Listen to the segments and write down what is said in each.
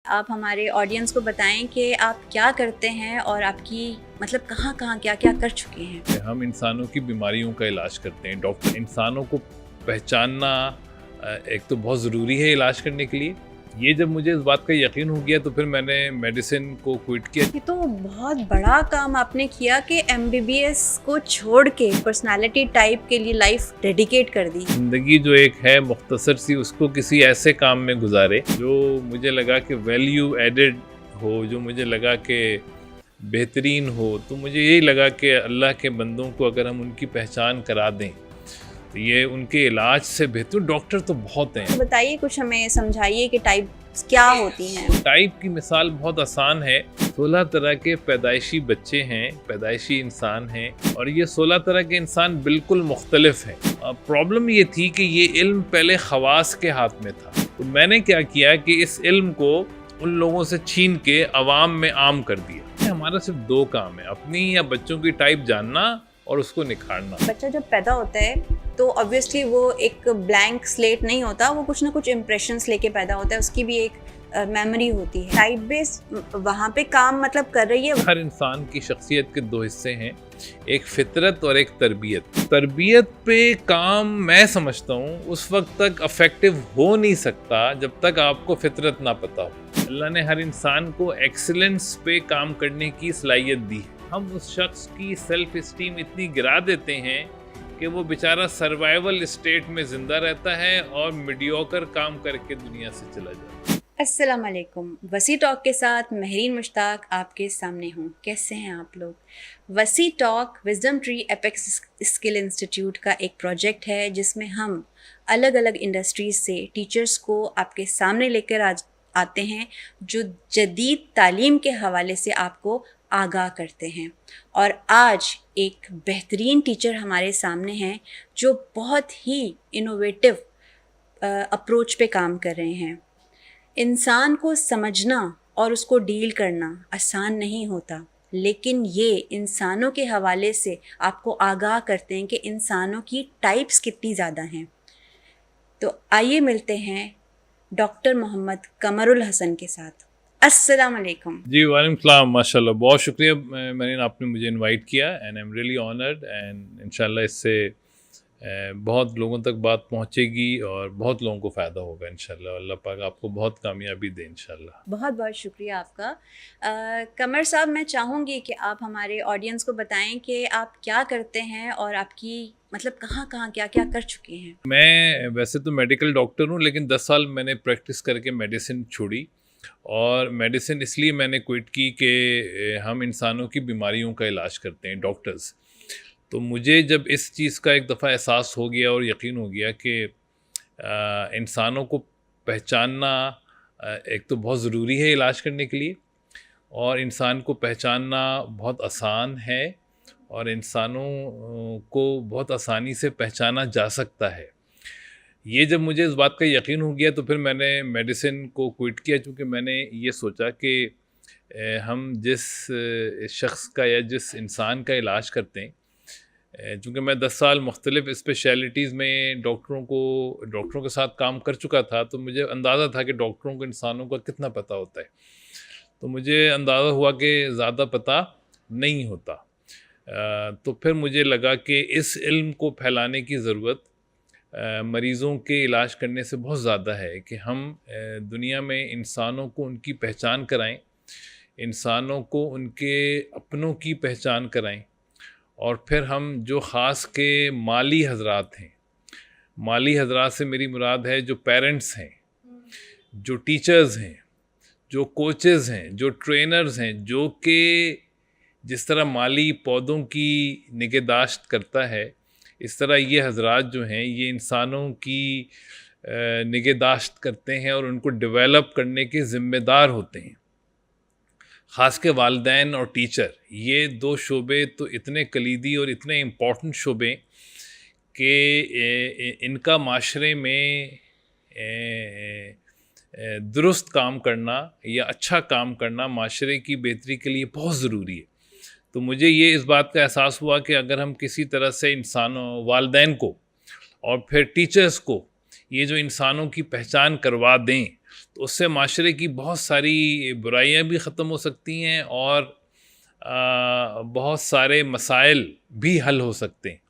आप हमारे ऑडियंस को बताएं कि आप क्या करते हैं और आपकी मतलब कहाँ-कहाँ, क्या-क्या कर चुके हैं? हम इंसानों की बीमारियों का इलाज करते हैं। डॉक्टर इंसानों को पहचानना एक तो बहुत ज़रूरी है इलाज करने के लिए। ये जब मुझे इस बात का यकीन हो गया तो फिर मैंने मेडिसिन को क्विट किया। ये तो बहुत बड़ा काम आपने किया कि एमबीबीएस को छोड़ के पर्सनालिटी टाइप के लिए लाइफ डेडिकेट कर दी। ज़िंदगी जो एक है मुख्तसर सी, उसको किसी ऐसे काम में गुजारे जो मुझे लगा कि वैल्यू एडेड हो, जो मुझे लगा कि बेहतरीन हो। तो मुझे यही लगा कि अल्लाह के बंदों को अगर हम उनकी पहचान करा दें तो ये उनके इलाज से बेहतर। डॉक्टर तो बहुत हैं। तो बताइए, कुछ हमें समझाइए कि टाइप्स क्या होती हैं? टाइप की मिसाल बहुत आसान है। 16 तरह के पैदाइशी बच्चे हैं, पैदाइशी इंसान हैं, और ये 16 तरह के इंसान बिल्कुल मुख्तलिफ हैं। प्रॉब्लम ये थी कि ये इल्म पहले खवास के हाथ में था। तो मैंने क्या किया कि इस इल्म को उन लोगों से छीन के अवाम में आम कर दिया। हमारा सिर्फ दो काम है, अपनी या बच्चों की टाइप जानना और उसको निखारना। बच्चा जब पैदा होता है तो ऑब्वियसली वो एक ब्लैंक स्लेट नहीं होता, वो कुछ ना कुछ इम्प्रेशंस लेके पैदा होता है, उसकी भी एक मेमोरी होती है। टाइप बेस्ड वहाँ पे काम मतलब कर रही है। हर इंसान की शख्सियत के दो हिस्से हैं, एक फितरत और एक तरबियत। तरबियत पे काम मैं समझता हूँ उस वक्त तक अफेक्टिव हो नहीं सकता जब तक आपको फितरत ना पता हो। अल्लाह ने हर इंसान को एक्सीलेंस पे काम करने की सलाहियत दी है। हम उस शख्स की सेल्फ इस्टीम इतनी गिरा देते हैं कि वो बेचारा सर्वाइवल स्टेट में जिंदा रहता है और मीडियोकर काम करके दुनिया से चला जाता है। अस्सलाम वालेकुम। वसी टॉक के साथ महरीन मुश्ताक आपके सामने हूँ। कैसे हैं आप लोग? वसी talk wisdom tree apex skill institute का एक प्रोजेक्ट है जिसमें हम अलग अलग इंडस्ट्रीज से टीचर्स को आपके सामने लेकर आते हैं जो जदीद तालीम के हवाले से आपको आगाह करते हैं। और आज एक बेहतरीन टीचर हमारे सामने हैं जो बहुत ही इनोवेटिव अप्रोच पे काम कर रहे हैं। इंसान को समझना और उसको डील करना आसान नहीं होता, लेकिन ये इंसानों के हवाले से आपको आगाह करते हैं कि इंसानों की टाइप्स कितनी ज़्यादा हैं। तो आइए मिलते हैं डॉक्टर मोहम्मद कमरुल हसन के साथ। अस्सलाम वालेकुम। जी वालेकुम सलाम। माशाल्लाह, बहुत शुक्रिया मैंने आपने मुझे इनवाइट किया and I am really honoured. And इंशाल्लाह इससे बहुत लोगों तक बात पहुंचेगी और बहुत लोगों को फ़ायदा होगा इंशाल्लाह। अल्लाह पाक आपको बहुत कामयाबी दे इंशाल्लाह। बहुत बहुत शुक्रिया आपका। कमर साहब, मैं चाहूँगी कि आप हमारे ऑडियंस को बताएं कि आप क्या करते हैं और आपकी मतलब कहाँ-कहाँ, क्या-क्या कर चुके हैं? मैं वैसे तो मेडिकल डॉक्टर हूँ, लेकिन 10 साल मैंने प्रैक्टिस करके मेडिसिन छोड़ी। और मेडिसिन इसलिए मैंने क्विट की कि हम इंसानों की बीमारियों का इलाज करते हैं, डॉक्टर्स। तो मुझे जब इस चीज़ का एक दफ़ा एहसास हो गया और यकीन हो गया कि इंसानों को पहचानना एक तो बहुत ज़रूरी है इलाज करने के लिए, और इंसान को पहचानना बहुत आसान है, और इंसानों को बहुत आसानी से पहचाना जा सकता है। ये जब मुझे इस बात का यकीन हो गया तो फिर मैंने मेडिसिन को क्विट किया, क्योंकि मैंने ये सोचा कि हम जिस शख्स का या जिस इंसान का इलाज करते हैं, चूँकि मैं 10 साल मुख्तलिफ़ स्पेशलिटीज़ में डॉक्टरों के साथ काम कर चुका था, तो मुझे अंदाज़ा था कि डॉक्टरों को इंसानों का कितना पता होता है। तो मुझे अंदाज़ा हुआ कि ज़्यादा पता नहीं होता। तो फिर मुझे लगा कि इस इल्म को फैलाने की ज़रूरत मरीज़ों के इलाज करने से बहुत ज़्यादा है कि हम दुनिया में इंसानों को उनकी पहचान कराएं, इंसानों को उनके अपनों की पहचान कराएं, और फिर हम जो ख़ास के माली हज़रात हैं, माली हज़रात से मेरी मुराद है जो पेरेंट्स हैं, जो टीचर्स हैं, जो कोचेज़ हैं, जो ट्रेनर्स हैं, जो कि जिस तरह माली पौधों की निगहदाश्त करता है, इस तरह ये हज़रात जो हैं ये इंसानों की निगहदाश्त करते हैं और उनको डेवलप करने के ज़िम्मेदार होते हैं। ख़ास के वालिदैन और टीचर, ये दो शोबे तो इतने कलीदी और इतने इम्पॉर्टेंट शोबे कि इनका माशरे में दुरुस्त काम करना या अच्छा काम करना माशरे की बेहतरी के लिए बहुत ज़रूरी है। तो मुझे ये इस बात का एहसास हुआ कि अगर हम किसी तरह से इंसानों, वालिदैन को और फिर टीचर्स को ये जो इंसानों की पहचान करवा दें, तो उससे माशरे की बहुत सारी बुराइयां भी ख़त्म हो सकती हैं और बहुत सारे मसाइल भी हल हो सकते हैं।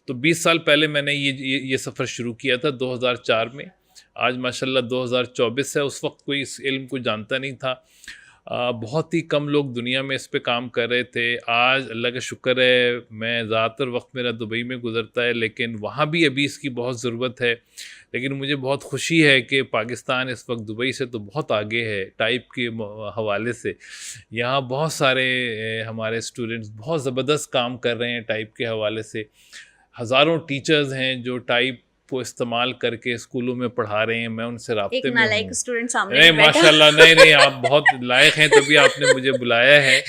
तो 20 साल पहले मैंने ये सफ़र शुरू किया था 2004 में। आज माशाल्लाह 2024 है। उस वक्त कोई इस इल्म को जानता नहीं था। बहुत ही कम लोग दुनिया में इस पे काम कर रहे थे। आज अल्लाह का शुक्र है, मैं ज़्यादातर वक्त मेरा दुबई में गुज़रता है, लेकिन वहाँ भी अभी इसकी बहुत ज़रूरत है। लेकिन मुझे बहुत खुशी है कि पाकिस्तान इस वक्त दुबई से तो बहुत आगे है टाइप के हवाले से। यहाँ बहुत सारे हमारे स्टूडेंट्स बहुत ज़बरदस्त काम कर रहे हैं टाइप के हवाले से। हज़ारों टीचर्स हैं जो टाइप को इस्तेमाल करके स्कूलों में पढ़ा रहे हैं। मैं उनसे एक राब्ते में नालायक हूँ। स्टूडेंट सामने नहीं भी बैठा। माशाल्लाह, नहीं आप बहुत लायक हैं, तभी आपने मुझे बुलाया है।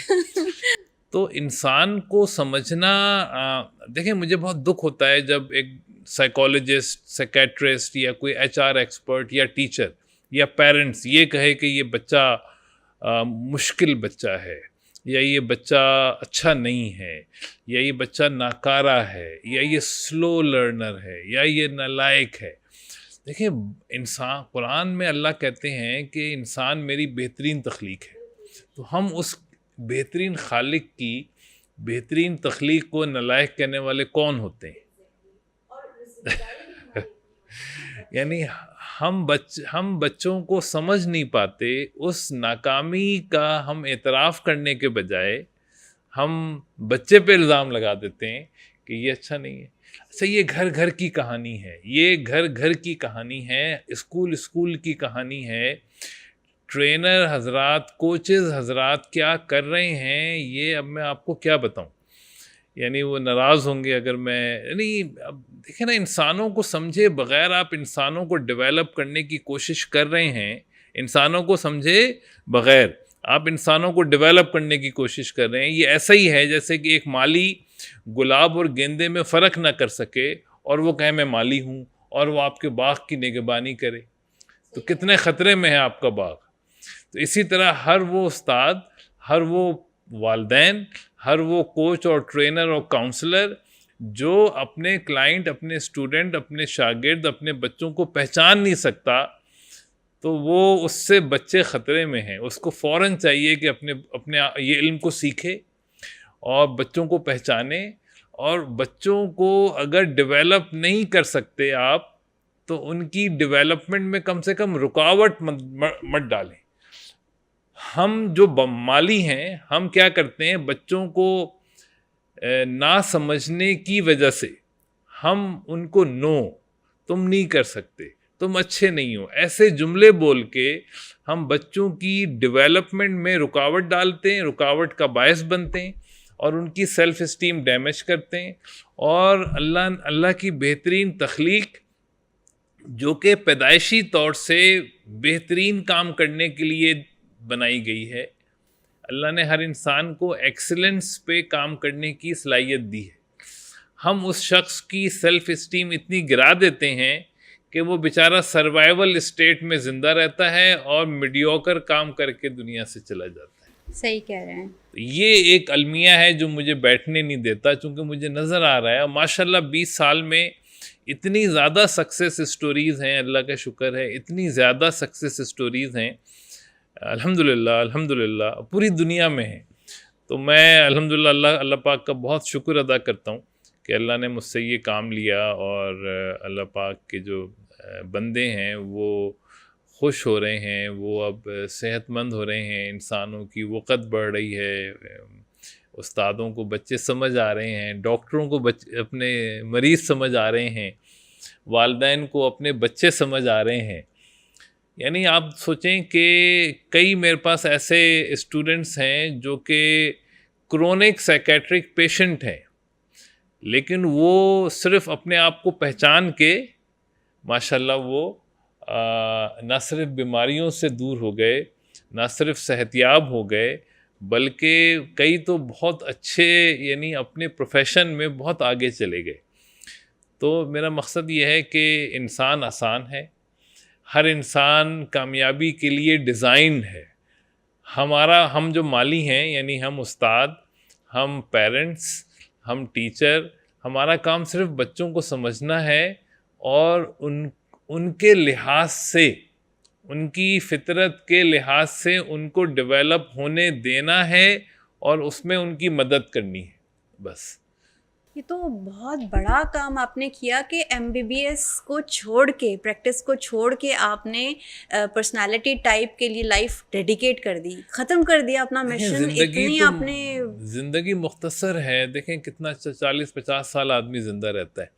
तो इंसान को समझना, देखें मुझे बहुत दुख होता है जब एक साइकोलॉजिस्ट, साइकेट्रिस्ट या कोई एचआर एक्सपर्ट या टीचर या पेरेंट्स ये कहे कि ये बच्चा मुश्किल बच्चा है, या ये बच्चा अच्छा नहीं है, या ये बच्चा नाकारा है, या ये स्लो लर्नर है, या ये नालायक है। देखिए, इंसान, कुरान में अल्लाह कहते हैं कि इंसान मेरी बेहतरीन तख्लीक है। तो हम उस बेहतरीन खालिक की बेहतरीन तख्लीक को नालायक कहने वाले कौन होते हैं? यानी हम बच्चों को समझ नहीं पाते। उस नाकामी का हम एतराफ़ करने के बजाय हम बच्चे पे इल्ज़ाम लगा देते हैं कि ये अच्छा नहीं है। अच्छा, ये घर घर की कहानी है, ये घर घर की कहानी है, स्कूल स्कूल की कहानी है। ट्रेनर हजरात, कोचेज़ हजरात क्या कर रहे हैं, ये अब मैं आपको क्या बताऊं। यानी वो नाराज़ होंगे अगर मैं, यानी अब देखें ना, इंसानों को समझे बग़ैर आप इंसानों को डेवलप करने की कोशिश कर रहे हैं। इंसानों को समझे बग़ैर आप इंसानों को डेवलप करने की कोशिश कर रहे हैं। ये ऐसा ही है जैसे कि एक माली गुलाब और गेंदे में फ़र्क ना कर सके और वो कहे मैं माली हूँ, और वो आपके बाग की निगहबानी करे, तो कितने ख़तरे में है आपका बाग। तो इसी तरह हर वो उस्ताद, हर वो वालदैन, हर वो कोच और ट्रेनर और काउंसलर जो अपने क्लाइंट, अपने स्टूडेंट, अपने शागिर्द, अपने बच्चों को पहचान नहीं सकता, तो वो उससे बच्चे ख़तरे में हैं। उसको फ़ौरन चाहिए कि अपने अपने ये इल्म को सीखे और बच्चों को पहचाने। और बच्चों को अगर डेवलप नहीं कर सकते आप, तो उनकी डेवलपमेंट में कम से कम रुकावट मत डालें। हम जो माली हैं, हम क्या करते हैं, बच्चों को ना समझने की वजह से हम उनको नो, तुम नहीं कर सकते, तुम अच्छे नहीं हो, ऐसे जुमले बोल के हम बच्चों की डेवलपमेंट में रुकावट डालते हैं, रुकावट का बायस बनते हैं और उनकी सेल्फ इस्टीम डैमेज करते हैं। और अल्लाह की बेहतरीन तख्लीक जो कि पैदाइशी तौर से बेहतरीन काम करने के लिए बनाई गई है, अल्लाह ने हर इंसान को एक्सीलेंस पे काम करने की सलाहियत दी है। हम उस शख्स की सेल्फ इस्टीम इतनी गिरा देते हैं कि वो बेचारा सर्वाइवल स्टेट में ज़िंदा रहता है और मीडियोकर काम करके दुनिया से चला जाता है। सही कह रहे हैं। तो ये एक अलमिया है जो मुझे बैठने नहीं देता, चूँकि मुझे नज़र आ रहा है माशाल्लाह 20 साल में इतनी ज़्यादा सक्सेस स्टोरीज़ हैं, अल्लाह का शुक्र है, इतनी ज़्यादा सक्सेस स्टोरीज़ हैं, अल्हम्दुलिल्लाह अल्हम्दुलिल्लाह, पूरी दुनिया में हैं। तो मैं अल्हम्दुलिल्लाह अल्लाह पाक का बहुत शुक्र अदा करता हूँ कि अल्लाह ने मुझसे ये काम लिया और अल्लाह पाक के जो बंदे हैं वो खुश हो रहे हैं, वो अब सेहतमंद हो रहे हैं, इंसानों की वक़्त बढ़ रही है, उस्तादों को बच्चे समझ आ रहे हैं, डॉक्टरों को अपने मरीज़ समझ आ रहे हैं, वालिदैन को अपने बच्चे समझ आ रहे हैं। यानी आप सोचें कि कई मेरे पास ऐसे स्टूडेंट्स हैं जो कि क्रोनिक साइकेट्रिक पेशेंट हैं, लेकिन वो सिर्फ़ अपने आप को पहचान के माशाल्लाह वो ना सिर्फ बीमारियों से दूर हो गए, ना सिर्फ सेहतयाब हो गए, बल्कि कई तो बहुत अच्छे, यानी अपने प्रोफेशन में बहुत आगे चले गए। तो मेरा मकसद ये है कि इंसान आसान है, हर इंसान कामयाबी के लिए डिज़ाइन है। हम जो माली हैं, यानी हम उस्ताद, हम पेरेंट्स, हम टीचर, हमारा काम सिर्फ बच्चों को समझना है और उनके लिहाज से उनकी फितरत के लिहाज से उनको डेवलप होने देना है और उसमें उनकी मदद करनी है, बस। ये तो बहुत बड़ा काम आपने किया कि एमबीबीएस को छोड़ के, प्रैक्टिस को छोड़ के आपने पर्सनालिटी टाइप के लिए लाइफ डेडिकेट कर दी, ख़त्म कर दिया अपना देखें, मिशन। ज़िंदगी इतनी तो आपने ज़िंदगी मुख्तसर है। देखें कितना 40-50 साल आदमी ज़िंदा रहता है,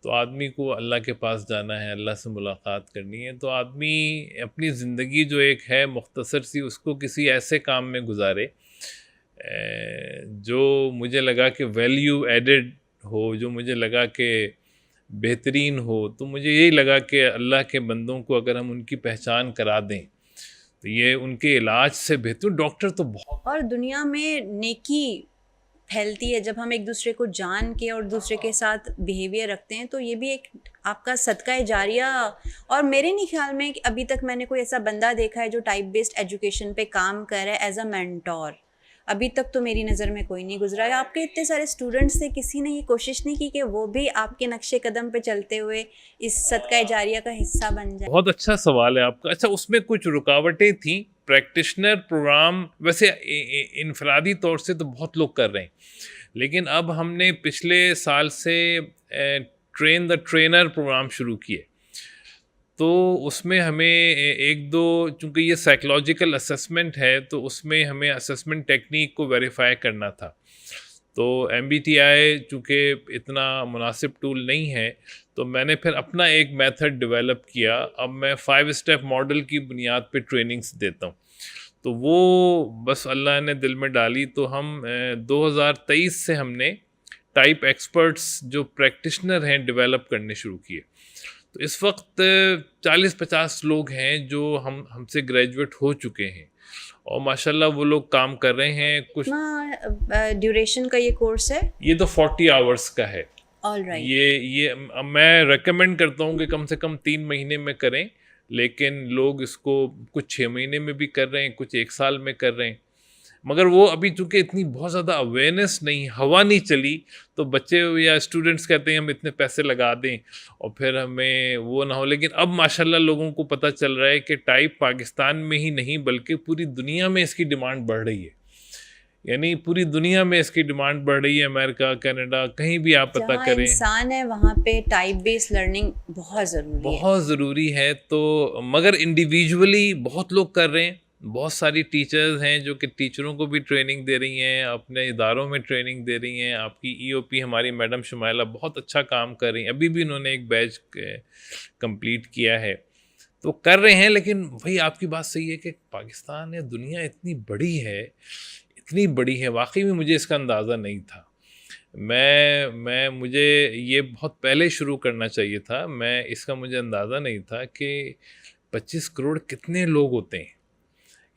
तो आदमी को अल्लाह के पास जाना है, अल्लाह से मुलाकात करनी है, तो आदमी अपनी ज़िंदगी जो एक है मुख्तसर सी, उसको किसी ऐसे काम में गुजारे जो मुझे लगा कि वैल्यू एडेड हो, जो मुझे लगा कि बेहतरीन हो। तो मुझे यही लगा कि अल्लाह के बंदों को अगर हम उनकी पहचान करा दें तो ये उनके इलाज से बेहतर। डॉक्टर तो बहुत और दुनिया में नेकी फैलती है जब हम एक दूसरे को जान के और दूसरे के साथ बिहेवियर रखते हैं, तो ये भी एक आपका सदका जारिया। और मेरे नहीं ख्याल में कि अभी तक मैंने कोई ऐसा बंदा देखा है जो टाइप बेस्ड एजुकेशन पे काम कर रहा है एज अ मेंटोर। अभी तक तो मेरी नज़र में कोई नहीं गुजरा है। आपके इतने सारे स्टूडेंट्स थे, किसी ने ये कोशिश नहीं की कि वो भी आपके नक्शे कदम पे चलते हुए इस सदका जारिया का हिस्सा बन जाए? बहुत अच्छा सवाल है आपका। अच्छा, उसमें कुछ रुकावटें थी। प्रैक्टिशनर प्रोग्राम वैसे इनफरादी तौर से तो बहुत लोग कर रहे हैं, लेकिन अब हमने पिछले साल से ट्रेन द ट्रेनर प्रोग्राम शुरू किए। तो उसमें हमें एक दो, चूँकि ये साइकोलॉजिकल असेसमेंट है, तो उसमें हमें असेसमेंट टेक्निक को वेरीफाई करना था। तो MBTI चूँकि इतना मुनासिब टूल नहीं है, तो मैंने फिर अपना एक मेथड डेवलप किया। अब मैं 5 स्टेप मॉडल की बुनियाद पे ट्रेनिंग्स देता हूँ। तो वो बस अल्लाह ने दिल में डाली, तो हम 2023 से हमने टाइप एक्सपर्ट्स जो प्रैक्टिशनर हैं डेवलप करने शुरू किए। तो इस वक्त 40-50 लोग हैं जो हमसे ग्रेजुएट हो चुके हैं और माशाल्लाह वो लोग काम कर रहे हैं। कुछ कितना ड्यूरेशन का ये कोर्स है? ये तो 40 आवर्स का है। All right. ये मैं रेकमेंड करता हूँ कि कम से कम 3 महीने में करें, लेकिन लोग इसको कुछ 6 महीने में भी कर रहे हैं, कुछ 1 साल में कर रहे हैं। मगर वो अभी चूँकि इतनी बहुत ज़्यादा अवेयरनेस नहीं, हवा नहीं चली, तो बच्चे या स्टूडेंट्स कहते हैं हम इतने पैसे लगा दें और फिर हमें वो ना हो। लेकिन अब माशाल्लाह लोगों को पता चल रहा है कि टाइप पाकिस्तान में ही नहीं बल्कि पूरी दुनिया में इसकी डिमांड बढ़ रही है। यानी पूरी दुनिया में इसकी डिमांड बढ़ रही है। अमेरिका, कनाडा, कहीं भी आप पता जहाँ करें, इंसान है वहाँ पे टाइप बेस्ड लर्निंग बहुत ज़रूरी है। बहुत ज़रूरी है। तो मगर इंडिविजुअली बहुत लोग कर रहे हैं। बहुत सारी टीचर्स हैं जो कि टीचरों को भी ट्रेनिंग दे रही हैं, अपने इदारों में ट्रेनिंग दे रही हैं। आपकी EOP हमारी मैडम शुमाइला बहुत अच्छा काम कर रही हैं, अभी भी उन्होंने एक बैच कंप्लीट किया है। तो कर रहे हैं, लेकिन वही आपकी बात सही है कि पाकिस्तान या दुनिया इतनी बड़ी है, इतनी बड़ी है, वाकई में मुझे इसका अंदाज़ा नहीं था। मुझे ये बहुत पहले शुरू करना चाहिए था। इसका मुझे अंदाज़ा नहीं था कि 25 करोड़ कितने लोग होते हैं।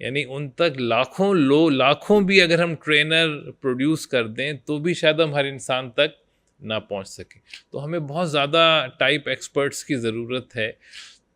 यानी उन तक लाखों भी अगर हम ट्रेनर प्रोड्यूस कर दें तो भी शायद हम हर इंसान तक ना पहुंच सकें। तो हमें बहुत ज़्यादा टाइप एक्सपर्ट्स की ज़रूरत है।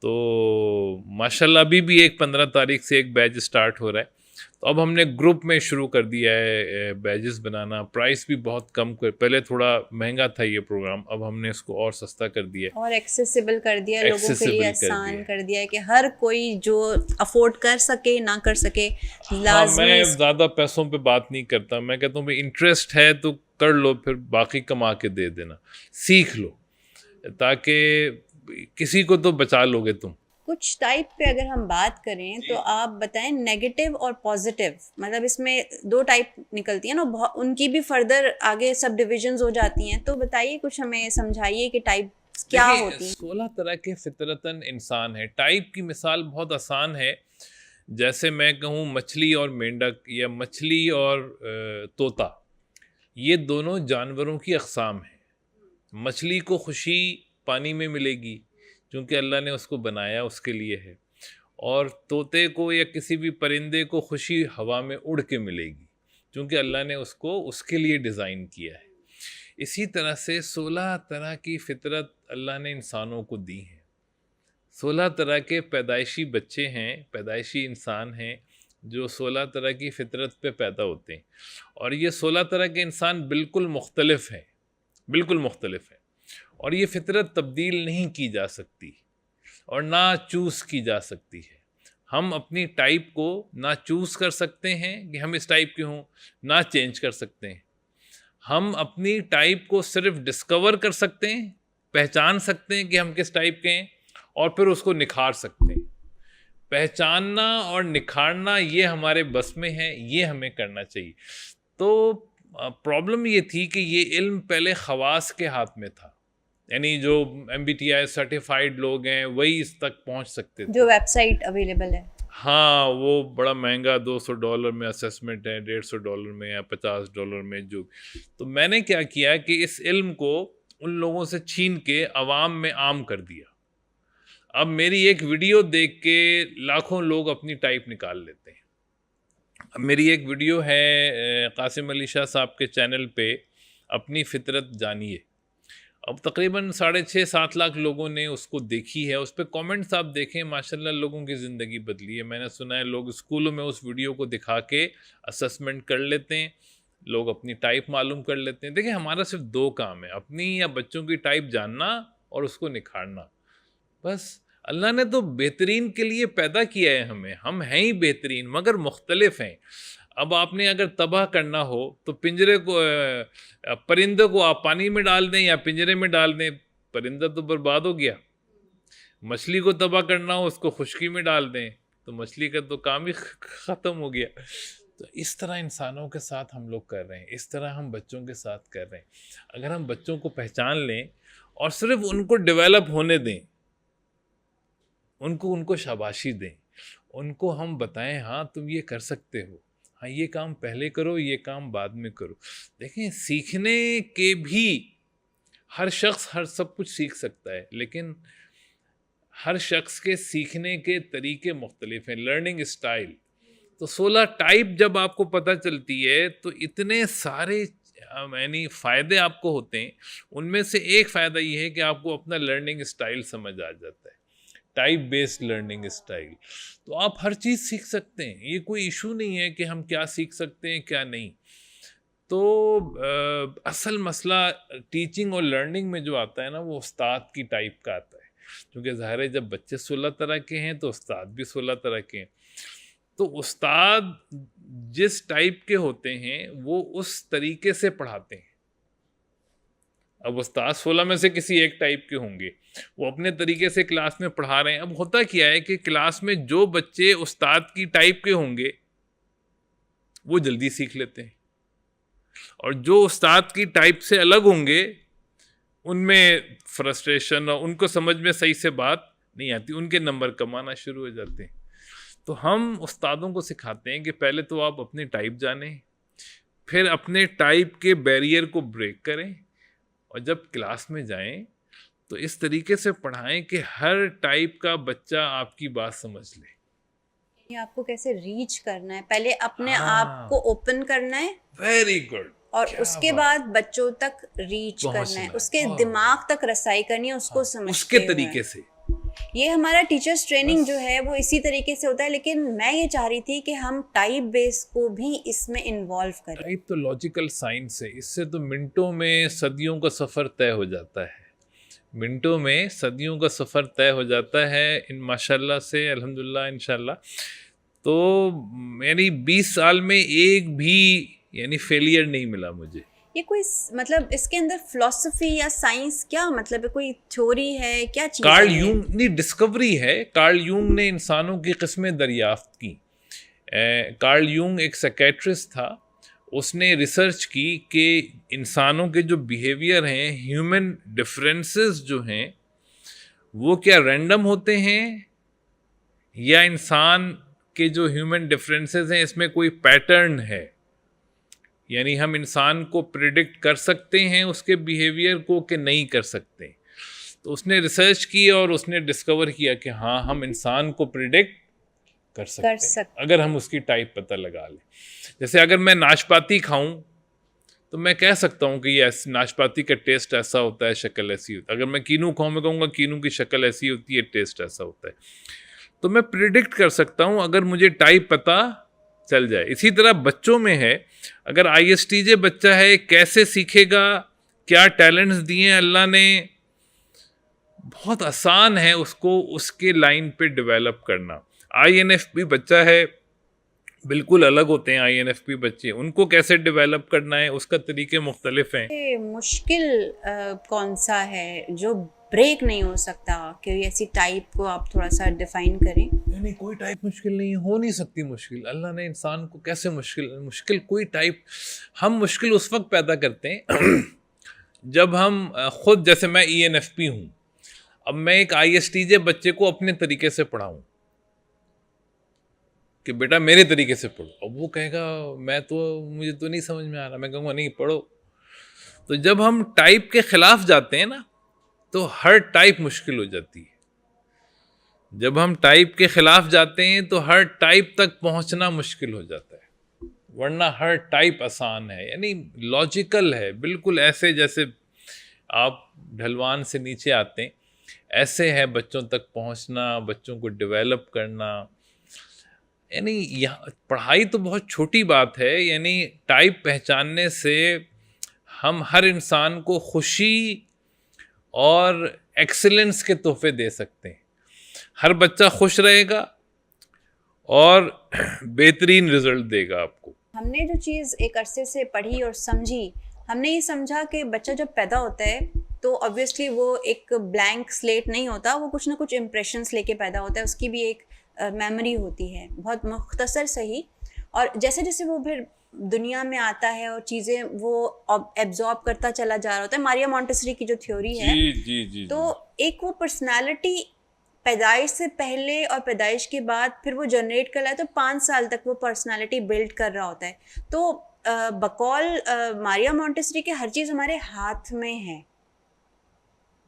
तो माशाल्लाह अभी भी 15 तारीख से एक बैच स्टार्ट हो रहा है। तो अब हमने ग्रुप में शुरू कर दिया है बैचेस बनाना। प्राइस भी बहुत कम कर, पहले थोड़ा महंगा था ये प्रोग्राम, अब हमने इसको और सस्ता कर दिया है और एक्सेसिबल कर दिया है, लोगों के लिए आसान दिया कर दिया है कि हर कोई जो अफोर्ड कर सके ना कर सके हाँ, लाजमी मैं ज़्यादा पैसों पे बात नहीं करता। मैं कहता हूँ भाई इंटरेस्ट है तो कर लो, फिर बाकी कमा के दे देना, सीख लो, ताकि किसी को तो बचा लोगे तुम। कुछ टाइप पे अगर हम बात करें तो आप बताएं नेगेटिव और पॉजिटिव, मतलब इसमें दो टाइप निकलती है ना, उनकी भी फर्दर आगे सब डिविजन्स हो जाती हैं। तो बताइए, कुछ हमें समझाइए कि टाइप क्या होती है। 16 तरह के फितरतन इंसान है। टाइप की मिसाल बहुत आसान है। जैसे मैं कहूँ मछली और मेंढक या मछली और तोता, ये दोनों जानवरों की अक़साम है। मछली को खुशी पानी में मिलेगी क्योंकि अल्लाह ने उसको बनाया उसके लिए है, और तोते को या किसी भी परिंदे को खुशी हवा में उड़ के मिलेगी क्योंकि अल्लाह ने उसको उसके लिए डिज़ाइन किया है। इसी तरह से 16 तरह की फितरत अल्लाह ने इंसानों को दी है। 16 तरह के पैदाइशी बच्चे हैं, पैदाइशी इंसान हैं जो 16 तरह की फितरत पे पैदा होते हैं। और ये 16 तरह के इंसान बिल्कुल मुख्तलिफ हैं, बिल्कुल मुख्तलिफ हैं, और ये फितरत तब्दील नहीं की जा सकती और ना चूज़ की जा सकती है। हम अपनी टाइप को ना चूज़ कर सकते हैं कि हम इस टाइप के हों, ना चेंज कर सकते हैं। हम अपनी टाइप को सिर्फ डिस्कवर कर सकते हैं, पहचान सकते हैं कि हम किस टाइप के हैं, और फिर उसको निखार सकते हैं। पहचानना और निखारना ये हमारे बस में है, ये हमें करना चाहिए। तो प्रॉब्लम ये थी कि ये इल्म पहले खवास के हाथ में था, यानी जो MBTI सर्टिफाइड लोग हैं वही इस तक पहुंच सकते थे। जो वेबसाइट अवेलेबल है। हाँ, वो बड़ा महंगा $200 में असेसमेंट है, $150 में या $50 में जो। तो मैंने क्या किया कि इस इल्म को उन लोगों से छीन के अवाम में आम कर दिया। अब मेरी एक वीडियो देख के लाखों लोग अपनी टाइप निकाल लेते हैं। अब मेरी एक वीडियो है कासिम अली शाह साहब के चैनल पे, अपनी फितरत जानिए। अब तकरीबन 6.5-7 लाख लोगों ने उसको देखी है। उस पर कमेंट्स आप देखें, माशाल्लाह लोगों की ज़िंदगी बदली है। मैंने सुना है लोग स्कूलों में उस वीडियो को दिखा के असेसमेंट कर लेते हैं, लोग अपनी टाइप मालूम कर लेते हैं। देखिए, हमारा सिर्फ 2 काम है, अपनी या बच्चों की टाइप जानना और उसको निखारना। बस अल्लाह ने तो बेहतरीन के लिए पैदा किया है हमें, हम हैं ही बेहतरीन मगर मुख्तलिफ हैं। अब आपने अगर तबाह करना हो तो पिंजरे को परिंदे को आप पानी में डाल दें या पिंजरे में डाल दें, परिंदा तो बर्बाद हो गया। मछली को तबाह करना हो उसको खुश्की में डाल दें तो मछली का तो काम ही ख़त्म हो गया। तो इस तरह इंसानों के साथ हम लोग कर रहे हैं, इस तरह हम बच्चों के साथ कर रहे हैं। अगर हम बच्चों को पहचान लें और सिर्फ उनको डेवलप होने दें, उनको शाबाशी दें, उनको हम बताएं हाँ तुम ये कर सकते हो, हाँ ये काम पहले करो, ये काम बाद में करो। देखें, सीखने के भी हर शख्स हर सब कुछ सीख सकता है, लेकिन हर शख्स के सीखने के तरीके मुख्तलिफ हैं, लर्निंग स्टाइल। तो 16 टाइप जब आपको पता चलती है तो इतने सारे यानी फ़ायदे आपको होते हैं। उनमें से एक फ़ायदा ये है कि आपको अपना लर्निंग स्टाइल समझ आ जाता है, टाइप बेस्ड लर्निंग स्टाइल। तो आप हर चीज़ सीख सकते हैं, ये कोई इशू नहीं है कि हम क्या सीख सकते हैं क्या नहीं। तो असल मसला टीचिंग और लर्निंग में जो आता है ना, वो उस्ताद की टाइप का आता है। क्योंकि ज़ाहिर है जब बच्चे 16 तरह के हैं तो उस्ताद भी 16 तरह के हैं। तो उस्ताद जिस टाइप के होते हैं वो उस तरीके से पढ़ाते हैं। अब उस्ताद 16 में से किसी एक टाइप के होंगे, वो अपने तरीके से क्लास में पढ़ा रहे हैं। अब होता क्या है कि क्लास में जो बच्चे उस्ताद की टाइप के होंगे वो जल्दी सीख लेते हैं, और जो उस्ताद की टाइप से अलग होंगे उनमें फ्रस्ट्रेशन और उनको समझ में सही से बात नहीं आती, उनके नंबर कम आना शुरू हो जाते हैं। तो हम उस्तादों को सिखाते हैं कि पहले तो आप अपनी टाइप जानें, फिर अपने टाइप के बैरियर को ब्रेक करें, और जब क्लास में जाएं तो इस तरीके से पढ़ाएं कि हर टाइप का बच्चा आपकी बात समझ ले। ये आपको कैसे रीच करना है, पहले अपने आप को ओपन करना है, वेरी गुड, और उसके बाद बच्चों तक रीच करना है, उसके दिमाग तक रसाई करनी है, उसको समझते उसके तरीके से। ये हमारा टीचर्स ट्रेनिंग जो है वो इसी तरीके से होता है। लेकिन मैं ये चाह रही थी कि हम टाइप बेस को भी इसमें इन्वॉल्व करें। टाइप तो लॉजिकल साइंस है, इससे तो मिनटों में सदियों का सफ़र तय हो जाता है, मिनटों में सदियों का सफ़र तय हो जाता है इन माशाल्लाह से, अल्हम्दुलिल्लाह इंशाल्लाह। तो यानी 20 साल में एक भी यानी फेलियर नहीं मिला मुझे। ये कोई मतलब इसके अंदर फिलॉसफी या साइंस क्या मतलब है, कोई थ्योरी है, क्या चीज़ है? कार्ल यूंग ने डिस्कवरी है। कार्ल यूंग ने इंसानों की किस्में दरियाफ्त की। कार्ल यूंग एक साइकेट्रिस्ट था, उसने रिसर्च की कि इंसानों के जो बिहेवियर हैं, ह्यूमन डिफरेंसेस जो हैं, वो क्या रैंडम होते हैं या इंसान के जो ह्यूमन डिफरेंसेस हैं इसमें कोई पैटर्न है, यानी हम इंसान को प्रिडिक्ट कर सकते हैं उसके बिहेवियर को कि नहीं कर सकते। तो उसने रिसर्च की और उसने डिस्कवर किया कि हाँ, हम इंसान को प्रिडिक्ट कर सकते हैं अगर हम उसकी टाइप पता लगा लें। जैसे अगर मैं नाशपाती खाऊं तो मैं कह सकता हूं कि ये नाशपाती का टेस्ट ऐसा होता है, शक्ल ऐसी होती है। अगर मैं कीनू खाऊं, मैं कहूँगा कीनू की शक्ल ऐसी होती है, टेस्ट ऐसा होता है। तो मैं प्रिडिक्ट कर सकता हूं अगर मुझे टाइप पता चल जाए। इसी तरह बच्चों में है, अगर ISTJ बच्चा है कैसे सीखेगा, क्या टैलेंट्स दिए अल्लाह ने, बहुत आसान है उसको उसके लाइन पे डेवलप करना। INFP बच्चा है, बिल्कुल अलग होते हैं INFP बच्चे, उनको कैसे डेवलप करना है उसका तरीके मुख्तलिफ हैं। ये मुश्किल कौन सा है जो ब्रेक नहीं हो सकता? कोई ऐसी टाइप को आप थोड़ा सा डिफाइन करें। नहीं, कोई टाइप मुश्किल नहीं, हो नहीं सकती मुश्किल। अल्लाह ने इंसान को कैसे मुश्किल कोई टाइप, हम मुश्किल उस वक्त पैदा करते हैं जब हम खुद, जैसे मैं ENFP हूँ, अब मैं एक ISTJ बच्चे को अपने तरीके से पढ़ाऊँ कि बेटा मेरे तरीके से पढ़ो, अब वो कहेगा मुझे तो नहीं समझ में आ रहा, मैं कहूँगा नहीं पढ़ो। तो जब हम टाइप के खिलाफ जाते हैं ना, तो हर टाइप मुश्किल हो जाती है। जब हम टाइप के खिलाफ जाते हैं तो हर टाइप तक पहुंचना मुश्किल हो जाता है, वरना हर टाइप आसान है, यानी लॉजिकल है, बिल्कुल ऐसे जैसे आप ढलवान से नीचे आते हैं, ऐसे है बच्चों तक पहुंचना, बच्चों को डेवलप करना। यानी यहाँ पढ़ाई तो बहुत छोटी बात है, यानी टाइप पहचानने से हम हर इंसान को खुशी और एक्सीलेंस के तोहफे दे सकते हैं। हर बच्चा खुश रहेगा और बेहतरीन रिजल्ट देगा आपको। हमने जो चीज़ एक अरसे से पढ़ी और समझी, हमने ये समझा कि बच्चा जब पैदा होता है तो ऑब्वियसली वो एक ब्लैंक स्लेट नहीं होता, वो कुछ ना कुछ इम्प्रेशंस लेके पैदा होता है, उसकी भी एक मेमोरी होती है, बहुत मुख्तसर सही। और जैसे जैसे वो फिर दुनिया में आता है और चीज़ें वो एब्जॉर्ब करता चला जा रहा होता है, मारिया मॉन्टेसरी की जो थ्योरी है, जी तो एक वो पर्सनालिटी पैदाइश से पहले और पैदाइश के बाद फिर वो जनरेट कर रहा है, तो 5 साल तक वो पर्सनालिटी बिल्ड कर रहा होता है। तो बकौल मारिया मॉन्टेसरी के हर चीज़ हमारे हाथ में है।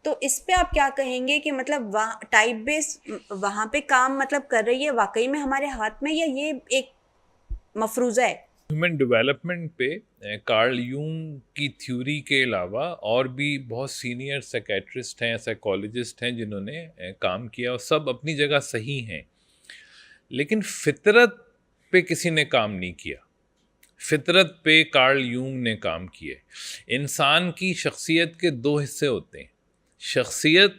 तो इस पे आप क्या कहेंगे कि मतलब वहाँ टाइप बेस वहाँ पे काम मतलब कर रही है वाकई में हमारे हाथ में, या ये एक मफरूज़ा है? ह्यूमन डेवलपमेंट पे कार्ल यूंग की थ्योरी के अलावा और भी बहुत सीनियर साइकेट्रिस्ट हैं, साइकोलॉजिस्ट हैं जिन्होंने काम किया, और सब अपनी जगह सही हैं, लेकिन फितरत पे किसी ने काम नहीं किया। फितरत पे कार्ल यूंग ने काम किए। इंसान की शख्सियत के 2 हिस्से होते हैं। शख्सियत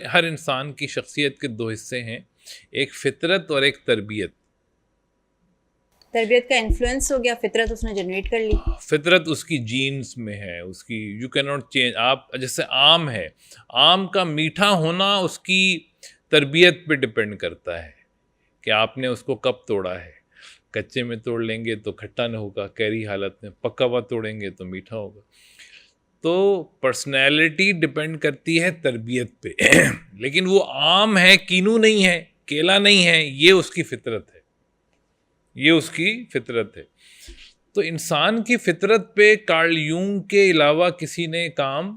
हर इंसान की शख्सियत के 2 हिस्से हैं, एक फितरत और एक तरबियत। तरबियत का इन्फ्लुएंस हो गया, फितरत उसने जनरेट कर ली। फितरत उसकी जीन्स में है, उसकी यू कैन नॉट चेंज। आप जैसे आम है, आम का मीठा होना उसकी तरबियत पे डिपेंड करता है कि आपने उसको कब तोड़ा है। कच्चे में तोड़ लेंगे तो खट्टा न होगा, कैरी हालत में, पका हुआ तोड़ेंगे तो मीठा होगा। तो पर्सनैलिटी डिपेंड करती है तरबियत पे लेकिन वो आम है, कीनू नहीं है, केला नहीं है, ये उसकी फितरत है, ये उसकी फितरत है। तो इंसान की फितरत पे कार्ल यूंग के अलावा किसी ने काम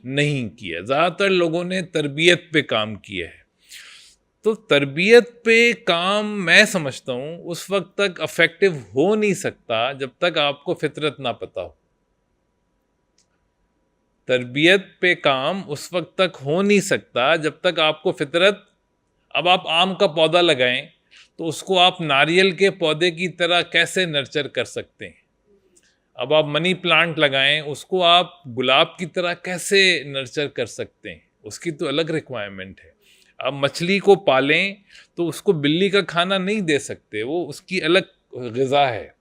नहीं किया, ज़्यादातर लोगों ने तरबियत पे काम किया है। तो तरबियत पे काम मैं समझता हूँ उस वक्त तक अफेक्टिव हो नहीं सकता जब तक आपको फितरत ना पता हो। तरबियत पे काम उस वक्त तक हो नहीं सकता जब तक आपको फितरत, अब आप आम का पौधा लगाएं तो उसको आप नारियल के पौधे की तरह कैसे नर्चर कर सकते हैं। अब आप मनी प्लांट लगाएं, उसको आप गुलाब की तरह कैसे नर्चर कर सकते हैं, उसकी तो अलग रिक्वायरमेंट है। अब मछली को पालें तो उसको बिल्ली का खाना नहीं दे सकते, वो उसकी अलग ग़िज़ा है।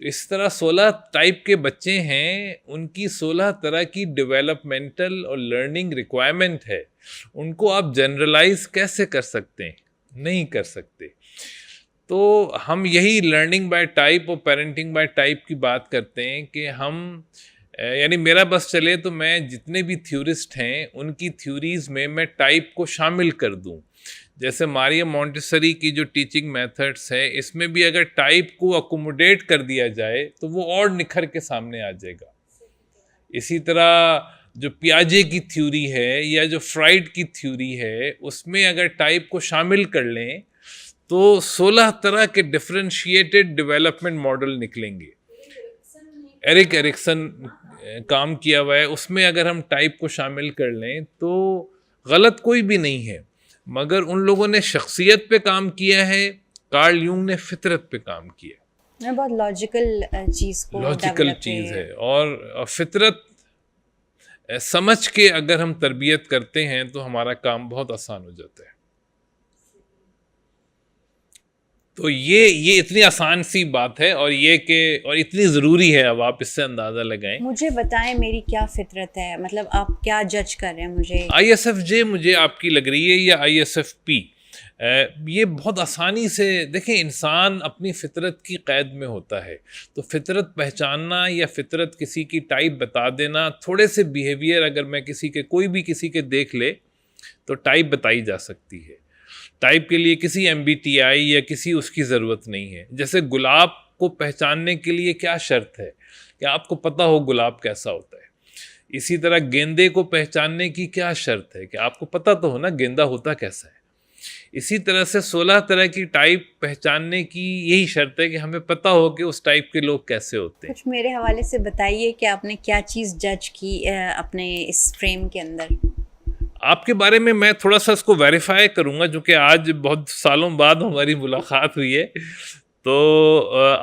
तो इस तरह 16 टाइप के बच्चे हैं, उनकी 16 तरह की डेवलपमेंटल और लर्निंग रिक्वायरमेंट है। उनको आप जनरलाइज कैसे कर सकते हैं? नहीं कर सकते। तो हम यही लर्निंग बाय टाइप और पेरेंटिंग बाय टाइप की बात करते हैं कि हम यानी मेरा बस चले तो मैं जितने भी थ्योरिस्ट हैं उनकी थ्योरीज़ में मैं टाइप को शामिल कर दूं। जैसे मारिया मॉन्टेसरी की जो टीचिंग मेथड्स है, इसमें भी अगर टाइप को अकोमोडेट कर दिया जाए तो वो और निखर के सामने आ जाएगा। इसी तरह जो पियाजे की थ्योरी है या जो फ्राइड की थ्योरी है, उसमें अगर टाइप को शामिल कर लें तो 16 तरह के डिफरेंशिएटेड डेवलपमेंट मॉडल निकलेंगे। एरिक एरिक्सन काम किया हुआ है, उसमें अगर हम टाइप को शामिल कर लें तो गलत कोई भी नहीं है, मगर उन लोगों ने शख्सियत पे काम किया है, कार्ल यूंग ने फितरत पे काम किया। बहुत लॉजिकल चीज़ को लॉजिकल चीज़ है। और फितरत समझ के अगर हम तरबियत करते हैं तो हमारा काम बहुत आसान हो जाता है। तो ये इतनी आसान सी बात है, और ये कि और इतनी ज़रूरी है, अब आप इससे अंदाज़ा लगाएं। मुझे बताएं मेरी क्या फितरत है, मतलब आप क्या जज कर रहे हैं मुझे? ISFJ मुझे आपकी लग रही है, या ISFP, ये बहुत आसानी से देखें, इंसान अपनी फितरत की कैद में होता है। तो फितरत पहचानना या फितरत किसी की टाइप बता देना, थोड़े से बिहेवियर अगर मैं कोई भी किसी के देख ले तो टाइप बताई जा सकती है। टाइप के लिए किसी MBTI या किसी उसकी ज़रूरत नहीं है। जैसे गुलाब को पहचानने के लिए क्या शर्त है कि आपको पता हो गुलाब कैसा होता है। इसी तरह गेंदे को पहचानने की क्या शर्त है कि आपको पता तो हो ना गेंदा होता कैसा है। इसी तरह से 16 तरह की टाइप पहचानने की यही शर्त है कि हमें पता हो कि उस टाइप के लोग कैसे होते हैं। कुछ मेरे हवाले से बताइए कि आपने क्या चीज़ जज की अपने इस फ्रेम के अंदर। आपके बारे में मैं थोड़ा सा इसको वेरीफाई करूंगा, जो कि आज बहुत सालों बाद हमारी मुलाकात हुई है। तो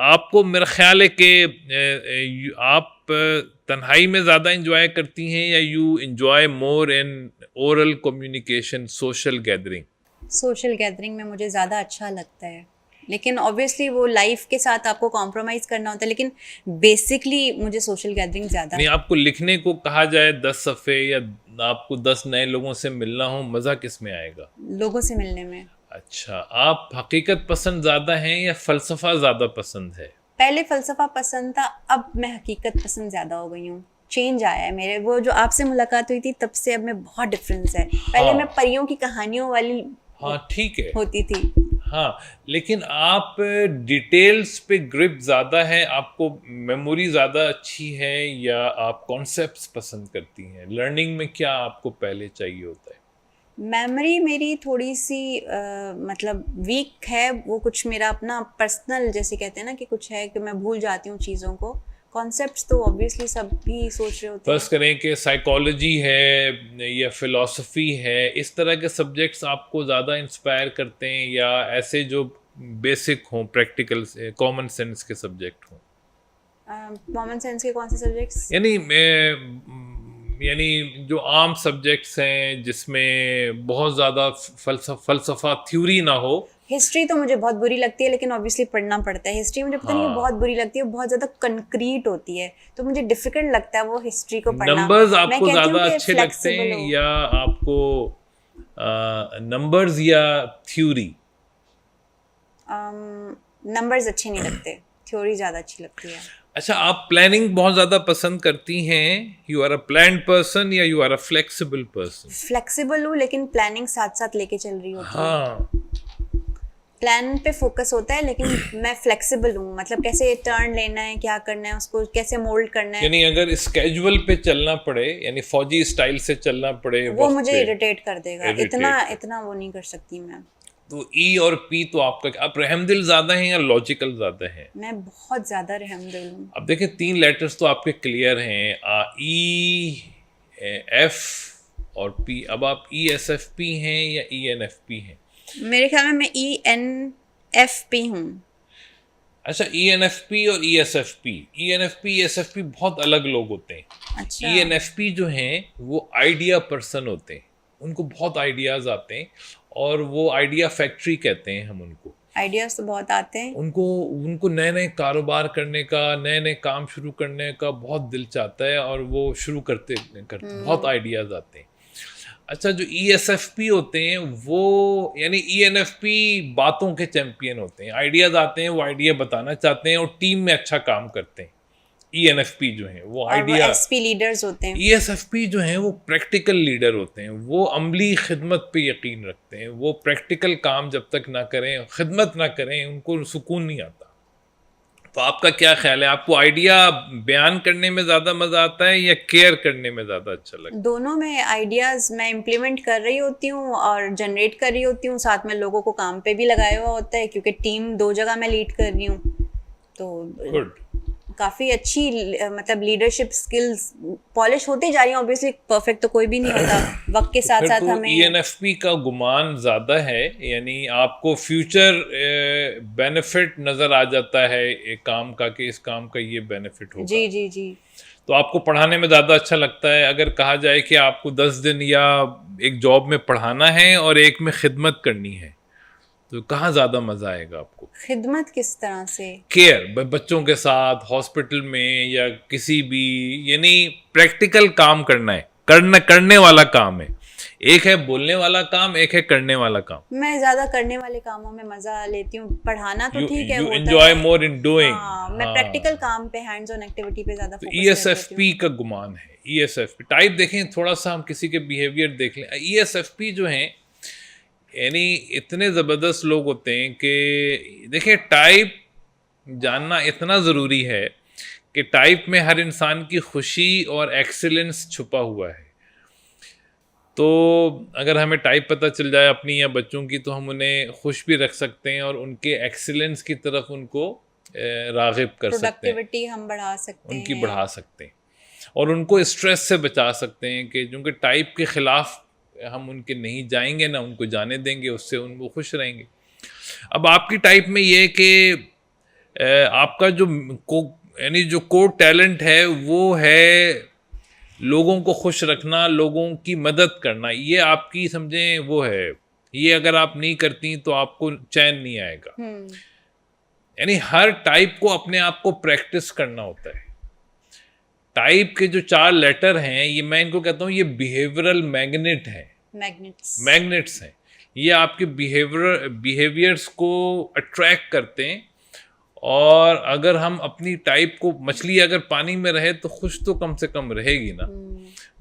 आपको मेरा ख्याल है कि आप तन्हाई में ज़्यादा इंजॉय करती हैं, या you enjoy more in oral communication, social gathering? Social gathering में मुझे ज़्यादा अच्छा लगता है, लेकिन ऑब्वियसली वो लाइफ के साथ आपको कॉम्प्रोमाइज़ करना होता है, लेकिन बेसिकली मुझे सोशल गैदरिंग ज़्यादा। नहीं, आपको लिखने को कहा जाए 10 सफ़े, या आपको 10 नए लोगों से मिलना हो, मज़ा किस में आएगा? लोगों से मिलने में। अच्छा, आप हकीकत पसंद ज़्यादा हैं या फ़लसफ़ा ज़्यादा पसंद है? पहले फ़लसफ़ा पसंद था, अब मैं हकीकत पसंद ज़्यादा हो गई हूँ। चेंज आया है मेरे, वो जो आपसे मुलाकात हुई थी तब से अब में बहुत डिफरेंस है। पहले मैं परियों की कहानियों वाली ठीक है होती थी। हाँ, लेकिन आप डिटेल्स पे ग्रिप ज़्यादा है, आपको मेमोरी ज़्यादा अच्छी है, या आप कॉन्सेप्ट्स पसंद करती हैं? लर्निंग में क्या आपको पहले चाहिए होता है? मेमोरी मेरी थोड़ी सी मतलब वीक है। वो कुछ मेरा अपना पर्सनल, जैसे कहते हैं ना कि कुछ है कि मैं भूल जाती हूँ चीज़ों को। कॉन्सेप्ट्स तो ऑब्वियसली सब भी सोच रहे होते हैं। फर्स्ट करें कि साइकोलॉजी है या फिलॉसफी है, इस तरह के सब्जेक्ट्स आपको ज़्यादा इंस्पायर करते हैं, या ऐसे जो बेसिक हों, प्रैक्टिकल कॉमन सेंस के सब्जेक्ट हों? कॉमन सेंस के कौन से सब्जेक्ट्स? यानी जो आम सब्जेक्ट्स हैं जिसमें बहुत ज़्यादा फ़लसफ़ा थ्योरी ना हो। हिस्ट्री तो मुझे बहुत बुरी लगती है, लेकिन ऑब्वियसली पढ़ना पड़ता है। हिस्ट्री मुझे पता नहीं बहुत बुरी लगती है, बहुत ज़्यादा कंक्रीट होती है, तो मुझे डिफिकल्ट लगता है वो हिस्ट्री को पढ़ना। नंबर्स आपको ज़्यादा अच्छे लगते हैं, या आपको नंबर्स या थ्योरी? नंबर्स अच्छे नहीं लगते, थ्योरी ज़्यादा अच्छी लगती है। अच्छा, आप प्लानिंग बहुत ज़्यादा पसंद करती हैं? You are a planned person या you are a flexible person? Flexible हूँ, लेकिन प्लानिंग साथ साथ लेके चल रही होती है। हाँ, प्लान पे फोकस होता है, लेकिन मैं फ्लेक्सिबल हूँ। मतलब कैसे टर्न लेना है, क्या करना है, उसको कैसे मोल्ड करना है। यानी अगर स्केड्यूल पे चलना पड़े, यानी फौजी स्टाइल से चलना पड़े, वो मुझे इरिटेट कर देगा। इतना वो नहीं कर सकती मैं। तो ई और पी तो आपका, आप रहमदिल ज़्यादा हैं या लॉजिकल ज़्यादा हैं? मैं बहुत ज़्यादा रहमदिल हूँ। अब देखिए, 3 लेटर्स तो आपके क्लियर हैं, ई, एफ और पी। अब आप ESFP हैं या ENFP हैं? मेरे ख्याल में मैं ENFP हूँ। अच्छा, ENFP और ESFP बहुत अलग लोग होते हैं। अच्छा। ENFP जो हैं वो आइडिया पर्सन होते हैं, उनको बहुत आइडियाज़ आते हैं, और वो आइडिया फैक्ट्री कहते हैं हम उनको। आइडियाज़ तो बहुत आते हैं उनको नए नए कारोबार करने का, नए नए काम शुरू करने का बहुत दिल चाहता है, और वो शुरू करते बहुत आइडियाज़ आते हैं। अच्छा, जो ESFP होते हैं वो, यानी ENFP बातों के चैंपियन होते हैं। आइडियाज़ आते हैं, वो आइडिया बताना चाहते हैं, और टीम में अच्छा काम करते हैं। ENFP जो हैं वो आइडिया, SP लीडर्स होते हैं। ESFP जो हैं वो प्रैक्टिकल लीडर होते हैं, वो अमली खिदमत पे यकीन रखते हैं। वो प्रैक्टिकल काम जब तक ना करें, खिदमत ना करें, उनको सुकून नहीं आता। तो आपका क्या ख्याल है, आपको आइडिया बयान करने में ज़्यादा मज़ा आता है या केयर करने में ज़्यादा अच्छा लगता है? दोनों में आइडियाज़ मैं इम्प्लीमेंट कर रही होती हूँ और जनरेट कर रही होती हूँ, साथ में लोगों को काम पे भी लगाया हुआ होता है, क्योंकि टीम 2 जगह मैं लीड कर रही हूँ। तो गुड, काफ़ी अच्छी मतलब लीडरशिप स्किल्स पॉलिश होती जा रही हैं। ऑब्वियसली परफेक्ट तो कोई भी नहीं होता, वक्त के साथ साथ हमें। ENFP का गुमान ज़्यादा है, यानी आपको फ्यूचर बेनिफिट नज़र आ जाता है एक काम का, कि इस काम का ये बेनिफिट होगा। जी जी जी। तो आपको पढ़ाने में ज़्यादा अच्छा लगता है। अगर कहा जाए कि आपको 10 दिन या एक जॉब में पढ़ाना है और एक में खिदमत करनी है, तो कहाँ ज़्यादा मज़ा आएगा आपको? खिदमत किस तरह से? केयर, बच्चों के साथ हॉस्पिटल में या किसी भी, यानी प्रैक्टिकल काम करना है, करने वाला काम है। एक है बोलने वाला काम, एक है करने वाला काम। मैं ज्यादा करने वाले कामों में मजा लेती हूँ, पढ़ाना तो ठीक है, यू होता एंजॉय है। मोर इन डूइंग। हाँ, मैं प्रैक्टिकल काम पे, हैंड्स ऑन एक्टिविटी पे ज्यादा तो फोकस करती हूँ। ESFP का गुमान है। ESFP टाइप देखें, थोड़ा सा हम किसी के बिहेवियर देख लें। ESFP जो हैं, यानी इतने ज़बरदस्त लोग होते हैं कि देखिए, टाइप जानना इतना ज़रूरी है कि टाइप में हर इंसान की खुशी और एक्सीलेंस छुपा हुआ है। तो अगर हमें टाइप पता चल जाए अपनी या बच्चों की, तो हम उन्हें खुश भी रख सकते हैं और उनके एक्सीलेंस की तरफ उनको राग़िब कर सकते हैं, प्रोडक्टिविटी हम बढ़ा सकते उनकी हैं, बढ़ा सकते हैं और उनको स्ट्रेस से बचा सकते हैं कि जो टाइप के ख़िलाफ़ हम उनके नहीं जाएंगे, ना उनको जाने देंगे, उससे वो खुश रहेंगे। अब आपकी टाइप में ये कि आपका जो यानी जो कोर टैलेंट है वो है लोगों को खुश रखना, लोगों की मदद करना। ये आपकी समझें वो है, ये अगर आप नहीं करती तो आपको चैन नहीं आएगा। यानी हर टाइप को अपने आप को प्रैक्टिस करना होता है। टाइप के जो 4 लेटर हैं, ये मैं इनको कहता हूँ, ये बिहेवियरल मैग्नेट हैं, मैग्नेट्स हैं। ये आपके बिहेवियर्स को अट्रैक्ट करते हैं। और अगर हम अपनी टाइप को, मछली अगर पानी में रहे तो खुश तो कम से कम रहेगी ना,